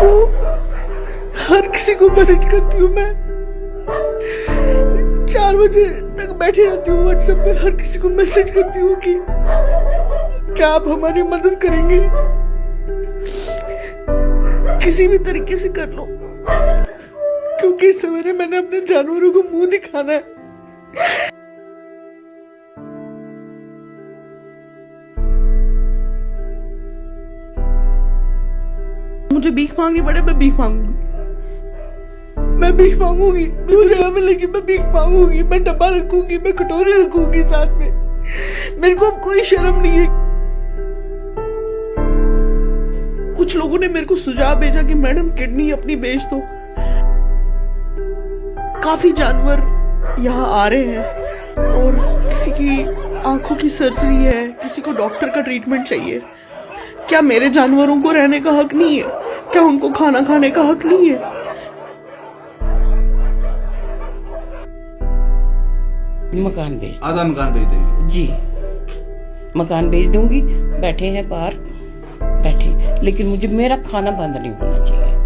को हर किसी को मैसेज करती हूँ मैं। 4 बजे तक बैठी रहती हूँ व्हाट्सएप पे, हर किसी को मैसेज करती हूँ कि क्या आप हमारी मदद करेंगे, किसी भी तरीके से कर लो, क्योंकि सवेरे मैंने अपने जानवरों को मुंह दिखाना है। मुझे भीख मांगनी पड़े, मैं भीख मांगूंगी, मैं भीख मांगूंगी, मुझे जगह मिलेगी मैं भीख मांगूंगी, मैं डब्बा रखूंगी, मैं कटोरी रखूंगी साथ में। मेरे को अब कोई शर्म नहीं है। कुछ लोगों ने मेरे को सुझाव भेजा कि मैडम किडनी अपनी बेच दो। काफी जानवर यहाँ आ रहे हैं और किसी की आंखों की सर्जरी है, किसी को डॉक्टर का ट्रीटमेंट चाहिए। क्या मेरे जानवरों को रहने का हक नहीं है? क्या उनको खाना खाने का हक नहीं है? मकान बेच, आधा मकान बेच देंगे जी, मकान बेच दूंगी। बैठे हैं बाहर बैठे, लेकिन मुझे मेरा खाना बंद नहीं होना चाहिए।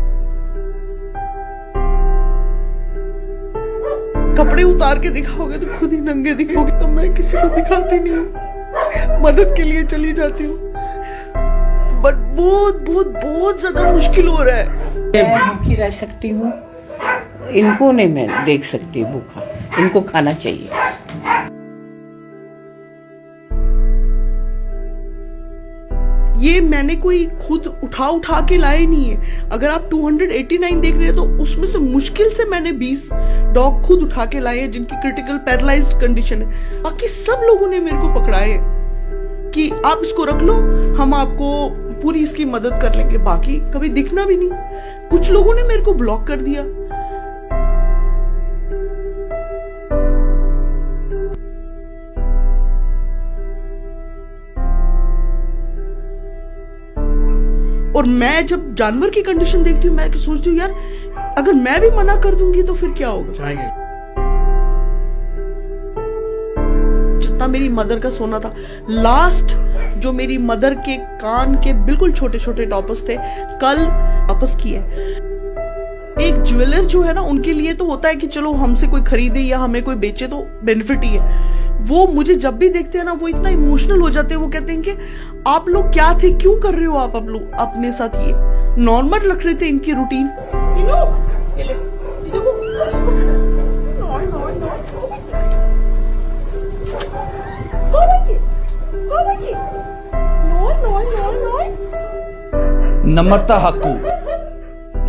कपड़े उतार के दिखाओगे तो खुद ही नंगे दिखाओगे, तो मैं किसी को दिखाती नहीं हूँ, मदद के लिए चली जाती हूँ। बट बहुत बहुत बहुत ज्यादा मुश्किल हो रहा है। मैं भूखी रह सकती हूँ, इनको नहीं मैं देख सकती भूखा, इनको खाना चाहिए। ये मैंने कोई खुद उठा के लाए नहीं है। अगर आप 289 देख रहे हैं तो उसमें से मुश्किल से मैंने 20 डॉग खुद उठा के लाए हैं जिनकी क्रिटिकल पैरालाइज्ड कंडीशन है। बाकी सब लोगों ने मेरे को पकड़ाए कि आप इसको रख लो, हम आपको पूरी इसकी मदद कर लेंगे। बाकी कभी दिखना भी नहीं। कुछ लोगों ने मेरे को ब्लॉक कर दिया। और मैं जब जानवर की कंडीशन देखती हूँ, मैं सोचती हूँ यार अगर मैं भी मना कर दूंगी तो फिर क्या होगा। जितना मेरी मदर का सोना था, लास्ट जो मेरी मदर के कान के बिल्कुल छोटे छोटे टॉपर्स थे, कल वापस किए। एक ज्वेलर जो है ना, उनके लिए तो होता है कि चलो हमसे कोई खरीदे या हमें कोई बेचे तो बेनिफिट ही है। वो मुझे जब भी देखते हैं ना, वो इतना इमोशनल हो जाते हैं। वो कहते हैं कि आप लोग क्या थे, क्यों कर रहे हो आप लोग अपने साथ ये। नॉर्मल रख रहे थे इनकी रूटीन। नम्रता हक्कू,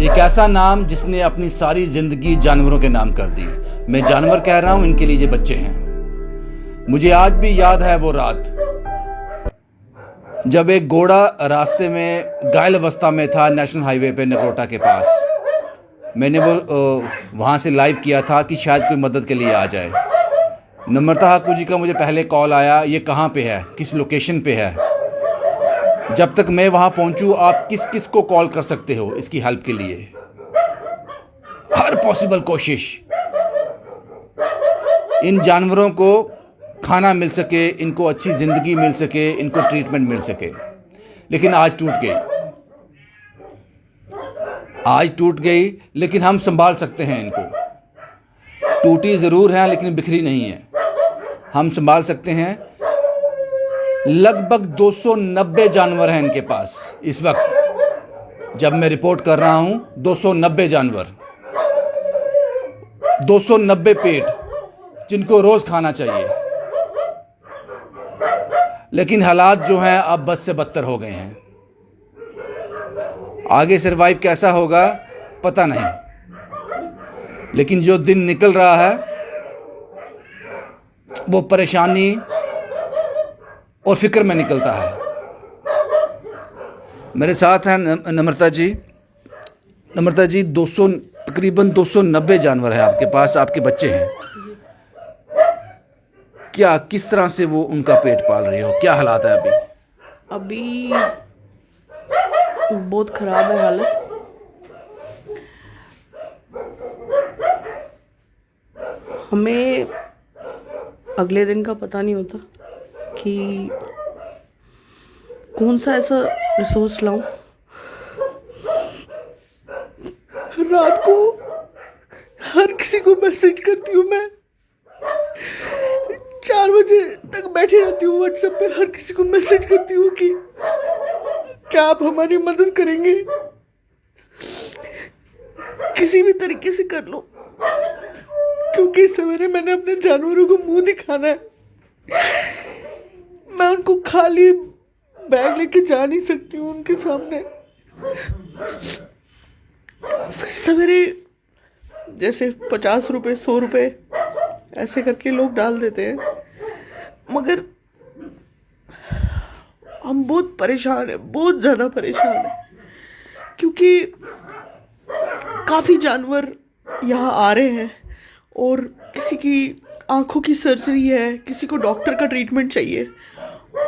एक ऐसा नाम जिसने अपनी सारी जिंदगी जानवरों के नाम कर दी। मैं जानवर कह रहा हूं, इनके लिए ये बच्चे हैं। मुझे आज भी याद है वो रात जब एक घोड़ा रास्ते में घायल अवस्था में था, नेशनल हाईवे पे नगरोटा के पास। मैंने वो वहाँ से लाइव किया था कि शायद कोई मदद के लिए आ जाए। नम्रता हक्कू जी का मुझे पहले कॉल आया, ये कहाँ पे है, किस लोकेशन पे है। जब तक मैं वहाँ पहुँचूँ, आप किस किस को कॉल कर सकते हो इसकी हेल्प के लिए। हर पॉसिबल कोशिश, इन जानवरों को खाना मिल सके, इनको अच्छी ज़िंदगी मिल सके, इनको ट्रीटमेंट मिल सके। लेकिन आज टूट गई, आज टूट गई, लेकिन हम संभाल सकते हैं इनको। टूटी ज़रूर है लेकिन बिखरी नहीं है, हम संभाल सकते हैं। लगभग 290 जानवर हैं इनके पास इस वक्त जब मैं रिपोर्ट कर रहा हूं। 290 जानवर, 290 पेट जिनको रोज़ खाना चाहिए। लेकिन हालात जो हैं अब बद से बदतर हो गए हैं। आगे सरवाइव कैसा होगा पता नहीं, लेकिन जो दिन निकल रहा है वो परेशानी और फिक्र में निकलता है। मेरे साथ हैं नम्रता जी। नम्रता जी, तकरीबन 290 जानवर हैं आपके पास, आपके बच्चे हैं। क्या, किस तरह से वो उनका पेट पाल रही हो, क्या हालात है अभी? अभी बहुत खराब है हालत। हमें अगले दिन का पता नहीं होता कि कौन सा ऐसा रिसोर्स लाऊं रात को हर किसी को मैसेज करती हूँ। मैं 4 बजे तक बैठी रहती हूँ व्हाट्सएप पे, हर किसी को मैसेज करती हूँ कि क्या आप हमारी मदद करेंगे, किसी भी तरीके से कर लो, क्योंकि सवेरे मैंने अपने जानवरों को मुंह दिखाना है। मैं उनको खाली बैग लेके जा नहीं सकती हूँ उनके सामने। फिर सवेरे जैसे 50 रुपए 100 रुपए ऐसे करके लोग डाल देते हैं, मगर हम बहुत परेशान हैं, बहुत ज़्यादा परेशान हैं, क्योंकि काफ़ी जानवर यहाँ आ रहे हैं और किसी की आंखों की सर्जरी है, किसी को डॉक्टर का ट्रीटमेंट चाहिए,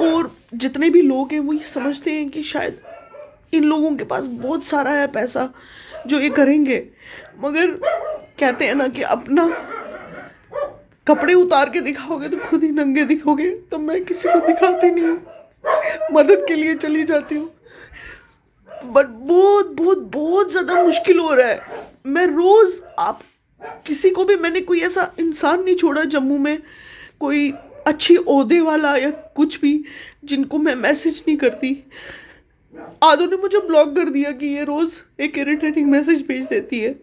और जितने भी लोग हैं वो ये समझते हैं कि शायद इन लोगों के पास बहुत सारा है पैसा जो ये करेंगे, मगर कहते हैं ना कि अपना कपड़े उतार के दिखाओगे तो खुद ही नंगे दिखोगे। तो मैं किसी को दिखाती नहीं हूँ, मदद के लिए चली जाती हूँ, बट बहुत बहुत बहुत ज़्यादा मुश्किल हो रहा है। मैं रोज़ आप किसी को भी, मैंने कोई ऐसा इंसान नहीं छोड़ा जम्मू में, कोई अच्छी ओहदे वाला या कुछ भी, जिनको मैं मैसेज नहीं करती। आदो ने मुझे ब्लॉक कर दिया कि ये रोज़ एक इरिटेटिंग मैसेज भेज देती है।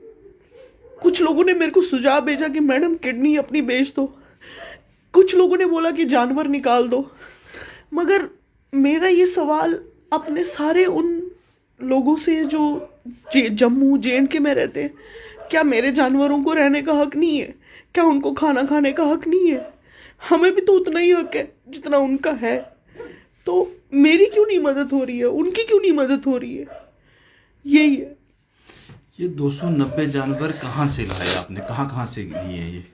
कुछ लोगों ने मेरे को सुझाव भेजा कि मैडम किडनी अपनी बेच दो, कुछ लोगों ने बोला कि जानवर निकाल दो, मगर मेरा ये सवाल अपने सारे उन लोगों से जो जम्मू JNK में रहते हैं, क्या मेरे जानवरों को रहने का हक नहीं है? क्या उनको खाना खाने का हक नहीं है? हमें भी तो उतना ही हक है जितना उनका है। तो मेरी क्यों नहीं मदद हो रही है, उनकी क्यों नहीं मदद हो रही है? यही है। ये 290 जानवर कहाँ से लाए आपने, कहाँ से लिए हैं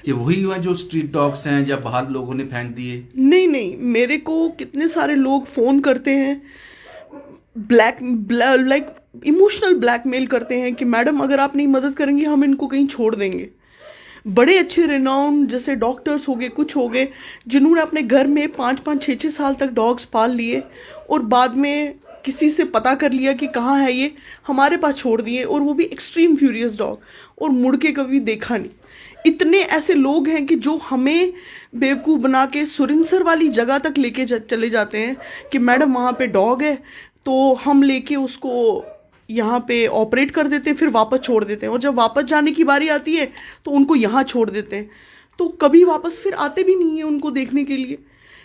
ये वही हुआ जो स्ट्रीट डॉग्स हैं या बाहर लोगों ने फेंक दिए? नहीं, मेरे को कितने सारे लोग फ़ोन करते हैं, लाइक इमोशनल ब्लैकमेल करते हैं कि मैडम अगर आप नहीं मदद करेंगी हम इनको कहीं छोड़ देंगे। बड़े अच्छे रिनाउंड जैसे डॉक्टर्स हो गए, कुछ हो गए, जिन्होंने अपने घर में 5-5, 6-6 साल तक डॉग्स पाल लिए और बाद में किसी से पता कर लिया कि कहाँ है ये, हमारे पास छोड़ दिए, और वो भी एक्सट्रीम फ्यूरियस डॉग, और मुड़ के कभी देखा नहीं। इतने ऐसे लोग हैं कि जो हमें बेवकूफ़ बना के सुरिंसर वाली जगह तक लेके चले जाते हैं कि मैडम वहाँ पे डॉग है, तो हम लेके उसको यहाँ पे ऑपरेट कर देते हैं, फिर वापस छोड़ देते हैं, और जब वापस जाने की बारी आती है तो उनको यहाँ छोड़ देते हैं, तो कभी वापस फिर आते भी नहीं है उनको देखने के लिए।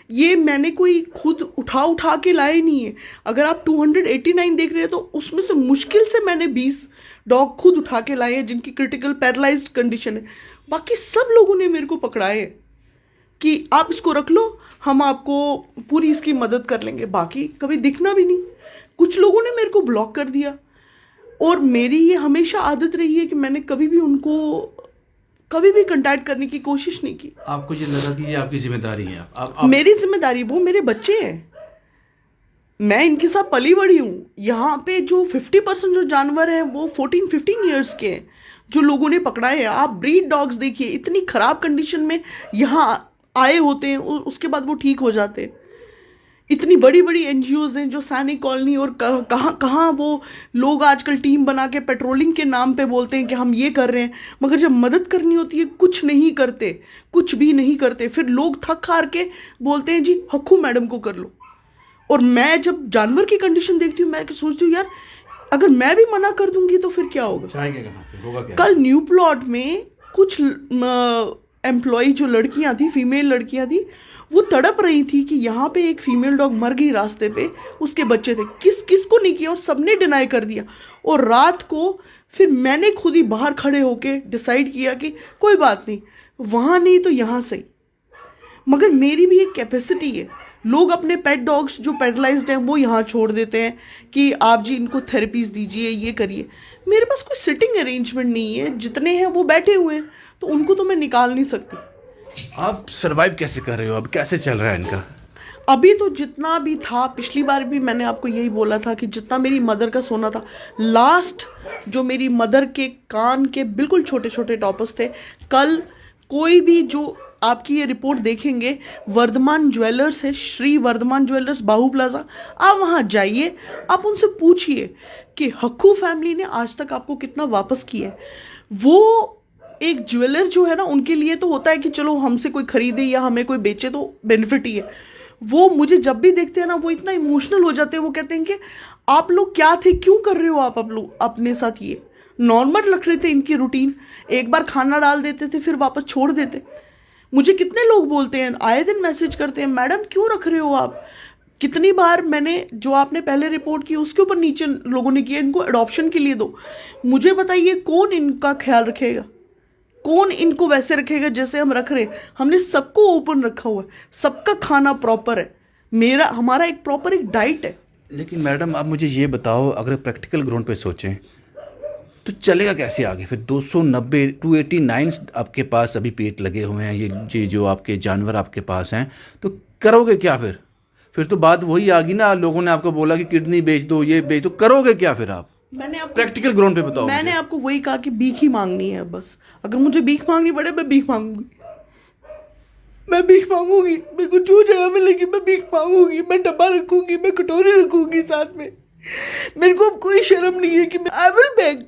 ये मैंने कोई खुद उठा के लाए नहीं है। अगर आप 289 देख रहे हैं तो उसमें से मुश्किल से मैंने 20 डॉग खुद उठा के लाए हैं जिनकी क्रिटिकल पैरालाइज्ड कंडीशन है। बाकी सब लोगों ने मेरे को पकड़ाए हैं कि आप इसको रख लो, हम आपको पूरी इसकी मदद कर लेंगे। बाकी कभी दिखना भी नहीं। कुछ लोगों ने मेरे को ब्लॉक कर दिया, और मेरी ये हमेशा आदत रही है कि मैंने कभी भी उनको कभी भी कांटेक्ट करने की कोशिश नहीं की। आपको ये लगा कि ये आपकी जिम्मेदारी है? आप मेरी जिम्मेदारी, वो मेरे बच्चे हैं, मैं इनके साथ पली बड़ी हूँ। यहाँ पे जो 50% जो जानवर हैं वो 14-15 ईयर्स के हैं जो लोगों ने पकड़ाए हैं। आप ब्रीड डॉग्स देखिए, इतनी खराब कंडीशन में यहाँ आए होते हैं और उसके बाद वो ठीक हो जाते हैं। इतनी बड़ी बड़ी NGOs हैं जो सैनिक कॉलोनी और कहाँ वो लोग आजकल टीम बना के पेट्रोलिंग के नाम पे बोलते हैं कि हम ये कर रहे हैं, मगर जब मदद करनी होती है कुछ नहीं करते, कुछ भी नहीं करते। फिर लोग थक हार के बोलते हैं जी हक्कू मैडम को कर लो। और मैं जब जानवर की कंडीशन देखती हूँ मैं सोचती हूँ यार अगर मैं भी मना कर दूंगी तो फिर क्या होगा? जाएंगे कहाँ पे, होगा क्या? कल न्यू प्लॉट में कुछ एम्प्लॉय जो लड़कियां थी, फीमेल लड़कियां थी, वो तड़प रही थी कि यहाँ पे एक फीमेल डॉग मर गई रास्ते पे, उसके बच्चे थे। किसको नहीं किया और सबने डिनाई कर दिया। और रात को फिर मैंने खुद ही बाहर खड़े होके डिसाइड किया कि कोई बात नहीं, वहाँ नहीं तो यहाँ सही। मगर मेरी भी एक कैपेसिटी है। लोग अपने पेट डॉग्स जो पैरालाइज्ड हैं वो यहाँ छोड़ देते हैं कि आप जी इनको थेरेपीज दीजिए, ये करिए। मेरे पास कोई सिटिंग अरेंजमेंट नहीं है, जितने हैं वो बैठे हुए हैं, तो उनको तो मैं निकाल नहीं सकती। आप सरवाइव कैसे कर रहे हो? अब कैसे चल रहा है इनका? अभी तो जितना भी था, पिछली बार भी मैंने आपको यही बोला था कि जितना मेरी मदर का सोना था, लास्ट जो मेरी मदर के कान के बिल्कुल छोटे छोटे टॉपर्स थे, कल कोई भी जो आपकी ये रिपोर्ट देखेंगे, वर्धमान ज्वेलर्स है, श्री वर्धमान ज्वेलर्स, बाहू प्लाजा, आप वहाँ जाइए, आप उनसे पूछिए कि हक्कू फैमिली ने आज तक आपको कितना वापस किया है। वो एक ज्वेलर जो है ना, उनके लिए तो होता है कि चलो हमसे कोई खरीदे या हमें कोई बेचे तो बेनिफिट ही है। वो मुझे जब भी देखते हैं ना, वो इतना इमोशनल हो जाते हैं। वो कहते हैं कि आप लोग क्या थे, क्यों कर रहे हो आप लोग अपने साथ ये। नॉर्मल लग रहे थे इनकी रूटीन, एक बार खाना डाल देते थे फिर वापस छोड़ देते। मुझे कितने लोग बोलते हैं, आए दिन मैसेज करते हैं, मैडम क्यों रख रहे हो आप। कितनी बार मैंने जो आपने पहले रिपोर्ट की उसके ऊपर नीचे लोगों ने किया, इनको एडॉप्शन के लिए दो। मुझे बताइए कौन इनका ख्याल रखेगा, कौन इनको वैसे रखेगा जैसे हम रख रहे। हमने सबको ओपन रखा हुआ है, सबका खाना प्रॉपर है, हमारा एक प्रॉपर एक डाइट है। लेकिन मैडम आप मुझे ये बताओ, अगर प्रैक्टिकल ग्राउंड पे सोचें तो चलेगा कैसे आगे फिर। 289 आपके पास अभी पेट लगे हुए हैं, ये जो आपके जानवर आपके पास हैं, तो करोगे क्या फिर तो बात वही आ गई ना। लोगों ने आपको बोला कि किडनी बेच दो, ये बेच दो, करोगे क्या फिर आप। मैंने आपको प्रैक्टिकल ग्राउंड पे बताओ। मैंने आपको वही कहा कि भीख ही मांगनी है बस। अगर मुझे भीख मांगनी पड़े मैं भीख मांगूंगी, मैं भीख मांगूंगी। मेरे को जो जगह मिलेगी मैं भीख मांगूंगी, मैं डब्बा रखूंगी, मैं कटोरी रखूंगी साथ में। मेरे को अब कोई शर्म नहीं है कि मैं आई विल बेग।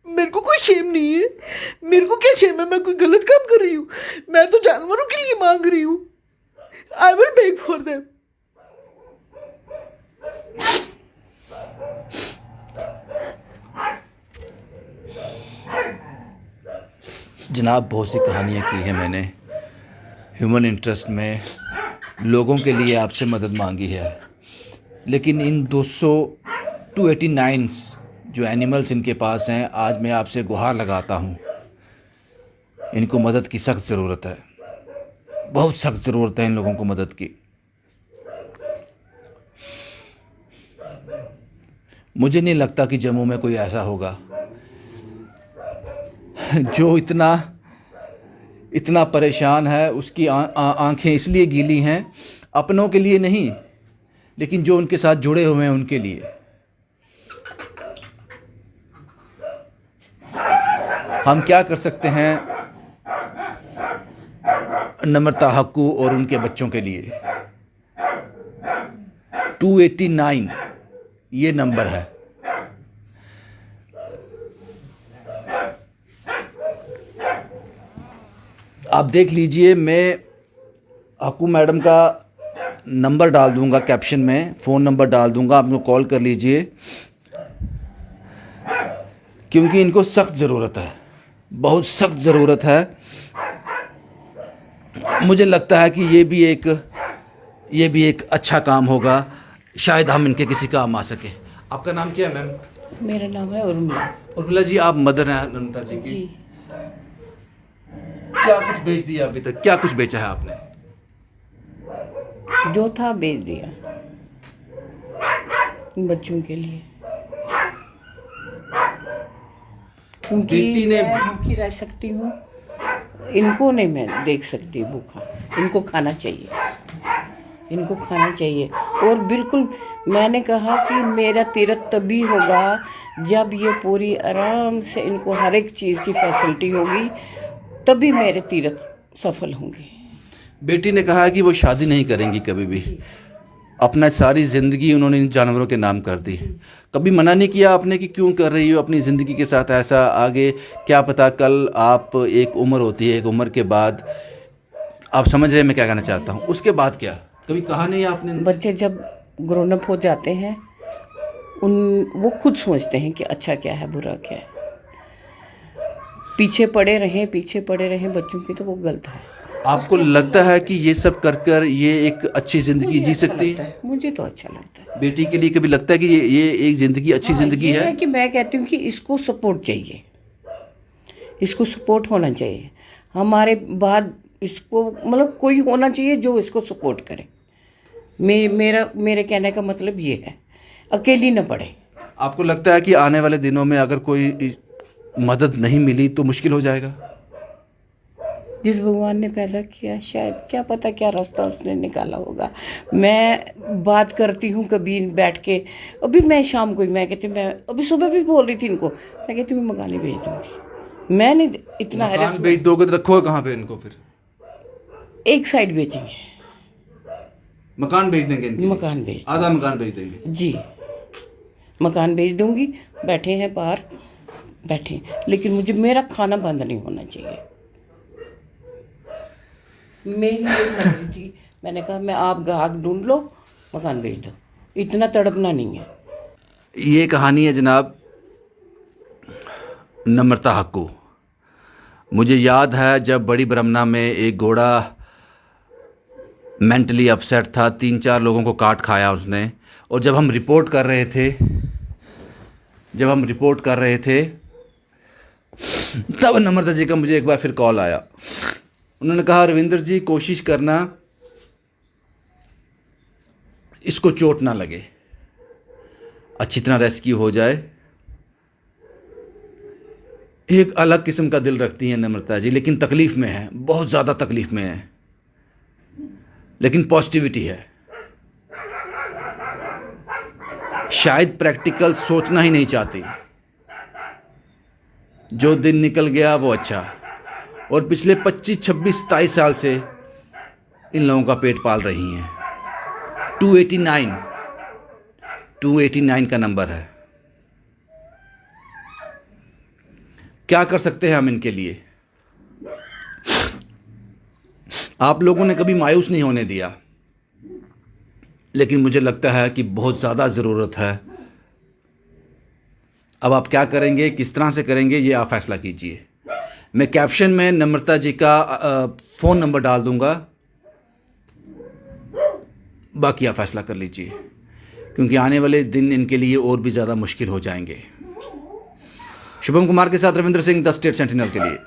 मेरे को कोई शेम नहीं है। मेरे को क्या शेम है, मैं कोई गलत काम कर रही हूँ। मैं तो जानवरों के लिए मांग रही हूँ। I will bag for them. जनाब बहुत सी कहानियाँ की हैं मैंने, ह्यूमन इंटरेस्ट में लोगों के लिए आपसे मदद मांगी है, लेकिन इन 289 जो एनिमल्स इनके पास हैं, आज मैं आपसे गुहार लगाता हूँ, इनको मदद की सख्त ज़रूरत है, बहुत सख्त ज़रूरत है इन लोगों को मदद की। मुझे नहीं लगता कि जम्मू में कोई ऐसा होगा जो इतना परेशान है। उसकी आंखें इसलिए गीली हैं, अपनों के लिए नहीं, लेकिन जो उनके साथ जुड़े हुए हैं उनके लिए। हम क्या कर सकते हैं नम्रता हक्कू और उनके बच्चों के लिए। 289 ये नंबर है। आप देख लीजिए, मैं हक्कू मैडम का नंबर डाल दूंगा कैप्शन में, फ़ोन नंबर डाल दूंगा, आप लोग कॉल कर लीजिए, क्योंकि इनको सख्त ज़रूरत है, बहुत सख्त ज़रूरत है। मुझे लगता है कि ये भी एक अच्छा काम होगा, शायद हम इनके किसी काम आ सके। आपका नाम क्या है मैम? मेरा नाम है उर्मिला। उर्मिला जी, आप मदर हैं नम्रता जी की। क्या कुछ बेच दिया अभी तक, क्या कुछ बेचा है आपने? जो था बेच दिया बच्चों के लिए, क्योंकि बेटी ने मैं भूखी रह सकती हूँ, इनको नहीं मैं देख सकती भूखा। इनको खाना चाहिए, इनको खाना चाहिए। और बिल्कुल मैंने कहा कि मेरा तीर्थ तभी होगा जब ये पूरी आराम से इनको हर एक चीज़ की फैसिलिटी होगी, तभी मेरे तीर्थ सफल होंगे। बेटी ने कहा कि वो शादी नहीं करेंगी कभी भी, अपना सारी ज़िंदगी उन्होंने इन जानवरों के नाम कर दी। कभी मना नहीं किया आपने कि क्यों कर रही हो अपनी ज़िंदगी के साथ ऐसा? आगे क्या पता कल आप, एक उम्र होती है, एक उम्र के बाद आप समझ रहे हैं मैं क्या कहना चाहता हूँ, उसके बाद क्या कभी कहा नहीं आपने? बच्चे जब ग्रोन अप हो जाते हैं वो खुद सोचते हैं कि अच्छा क्या है बुरा क्या है। पीछे पड़े रहें बच्चों की, तो वो गलत है। आपको लगता है कि ये सब कर कर ये एक अच्छी ज़िंदगी जी सकती है? मुझे तो अच्छा लगता है। बेटी के लिए कभी लगता है कि ये एक ज़िंदगी अच्छी ज़िंदगी ये है? कि मैं कहती हूँ कि इसको सपोर्ट चाहिए, इसको सपोर्ट होना चाहिए। हमारे बाद इसको मतलब कोई होना चाहिए जो इसको सपोर्ट करे। मेरे कहने का मतलब ये है, अकेली न पड़े। आपको लगता है कि आने वाले दिनों में अगर कोई मदद नहीं मिली तो मुश्किल हो जाएगा? जिस भगवान ने पैदा किया, शायद क्या पता क्या रास्ता उसने निकाला होगा। मैं बात करती हूँ कभी बैठ के, अभी मैं शाम को मैं कहती हूँ, मैं अभी सुबह भी बोल रही थी इनको, मैं कहती हूँ मैं मकान भेज दूँगी। मैं नहीं इतना मकान बेच दोगे तो रखोगे कहाँ पे इनको फिर? एक साइड बेचेंगे, मकान बेच देंगे इनके लिए? मकान बेच, आधा मकान बेच देंगे? जी मकान बेच दूंगी। बैठे हैं बाहर, बैठे हैं। लेकिन मुझे मेरा खाना बंद नहीं होना चाहिए। मेरी ये मर्जी थी, मैंने कहा मैं आप ग्राहक ढूंढ लो, मकान बेच दो, इतना तड़पना नहीं है। ये कहानी है जनाब नम्रता हक्कू। मुझे याद है जब बड़ी ब्रह्मना में एक घोड़ा मेंटली अपसेट था, 3-4 लोगों को काट खाया उसने। और जब हम रिपोर्ट कर रहे थे तब नम्रता जी का मुझे एक बार फिर कॉल आया। उन्होंने कहा रविंद्र जी कोशिश करना इसको चोट ना लगे, अच्छी तरह रेस्क्यू हो जाए। एक अलग किस्म का दिल रखती हैं नम्रता जी, लेकिन तकलीफ़ में है, बहुत ज़्यादा तकलीफ़ में है, लेकिन पॉजिटिविटी है। शायद प्रैक्टिकल सोचना ही नहीं चाहती। जो दिन निकल गया वो अच्छा। और पिछले 25, 26, 27 साल से इन लोगों का पेट पाल रही हैं। 289 का नंबर है। क्या कर सकते हैं हम इनके लिए? आप लोगों ने कभी मायूस नहीं होने दिया, लेकिन मुझे लगता है कि बहुत ज़्यादा ज़रूरत है। अब आप क्या करेंगे, किस तरह से करेंगे, ये आप फैसला कीजिए। मैं कैप्शन में नम्रता जी का फ़ोन नंबर डाल दूंगा, बाकी आप फैसला कर लीजिए, क्योंकि आने वाले दिन इनके लिए और भी ज़्यादा मुश्किल हो जाएंगे। शुभम कुमार के साथ Ravindra Singh, the state sentinel के लिए।